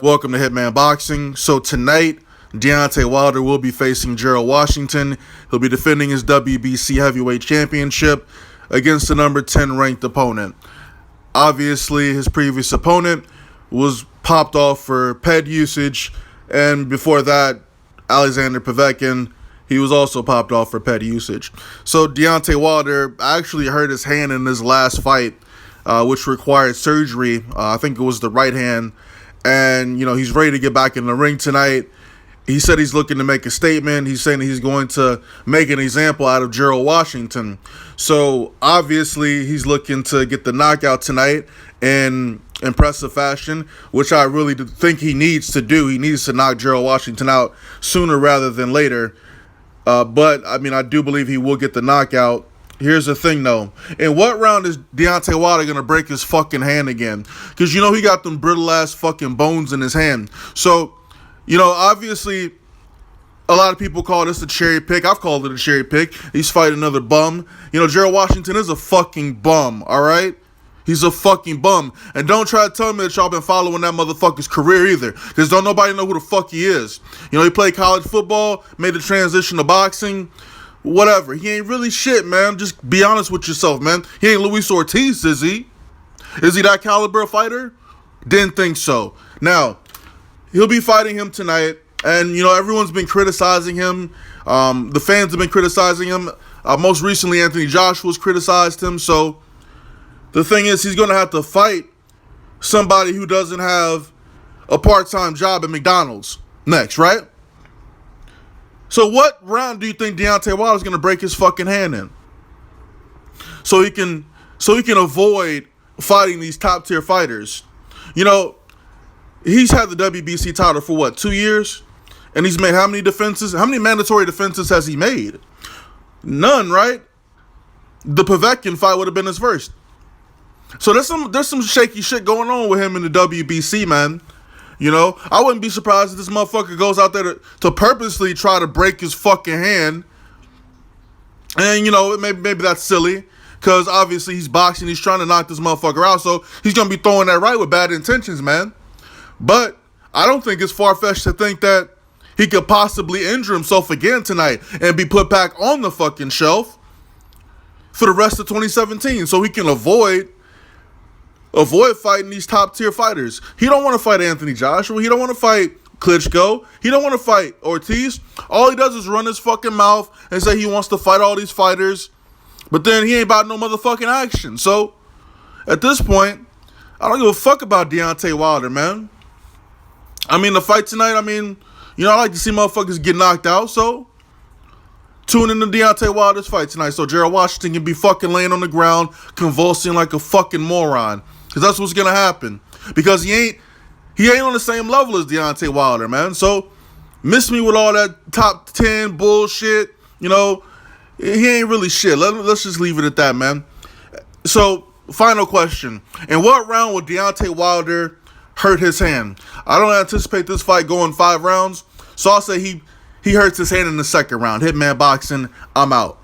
Welcome to Hitman Boxing. So tonight, Deontay Wilder will be facing Gerald Washington. He'll be defending his WBC heavyweight championship against the number 10 ranked opponent. Obviously, his previous opponent was popped off for ped usage, and before that, Alexander Povetkin, he was also popped off for ped usage. So Deontay Wilder actually hurt his hand in his last fight, which required surgery. I think it was the right hand. And, he's ready to get back in the ring tonight. He said he's looking to make a statement. He's saying he's going to make an example out of Gerald Washington. So, obviously, he's looking to get the knockout tonight in impressive fashion, which I really think he needs to do. He needs to knock Gerald Washington out sooner rather than later. But I do believe he will get the knockout. Here's the thing, though. In what round is Deontay Wilder going to break his fucking hand again? Because, he got them brittle-ass fucking bones in his hand. So, obviously, a lot of people call this a cherry pick. I've called it a cherry pick. He's fighting another bum. Gerald Washington is a fucking bum, all right? He's a fucking bum. And don't try to tell me that y'all been following that motherfucker's career either. Because don't nobody know who the fuck he is. He played college football, made the transition to boxing. Whatever. He ain't really shit, man. Just be honest with yourself, man. He ain't Luis Ortiz, is he? Is he that caliber of fighter? Didn't think so. Now, he'll be fighting him tonight. And, everyone's been criticizing him. The fans have been criticizing him. Most recently, Anthony Joshua's criticized him. So, the thing is, he's going to have to fight somebody who doesn't have a part-time job at McDonald's next, right? So what round do you think Deontay Wilder is going to break his fucking hand in? So he can avoid fighting these top tier fighters. He's had the WBC title for what, 2 years? And he's made how many defenses? How many mandatory defenses has he made? None, right? The Povetkin fight would have been his first. So there's some shaky shit going on with him in the WBC, man. I wouldn't be surprised if this motherfucker goes out there to purposely try to break his fucking hand. And, maybe that's silly. Because, obviously, he's boxing. He's trying to knock this motherfucker out. So, he's going to be throwing that right with bad intentions, man. But, I don't think it's far-fetched to think that he could possibly injure himself again tonight and be put back on the fucking shelf for the rest of 2017. So, he can avoid fighting these top-tier fighters. He don't want to fight Anthony Joshua. He don't want to fight Klitschko. He don't want to fight Ortiz. All he does is run his fucking mouth and say he wants to fight all these fighters. But then he ain't about no motherfucking action. So, at this point, I don't give a fuck about Deontay Wilder, man. The fight tonight, I like to see motherfuckers get knocked out. So, tune in to Deontay Wilder's fight tonight so Gerald Washington can be fucking laying on the ground, convulsing like a fucking moron. Because that's what's going to happen. Because he ain't on the same level as Deontay Wilder, man. So, miss me with all that top 10 bullshit. He ain't really shit. Let's just leave it at that, man. So, final question. In what round would Deontay Wilder hurt his hand? I don't anticipate this fight going 5 rounds. So, I'll say he hurts his hand in the second round. Hitman Boxing, I'm out.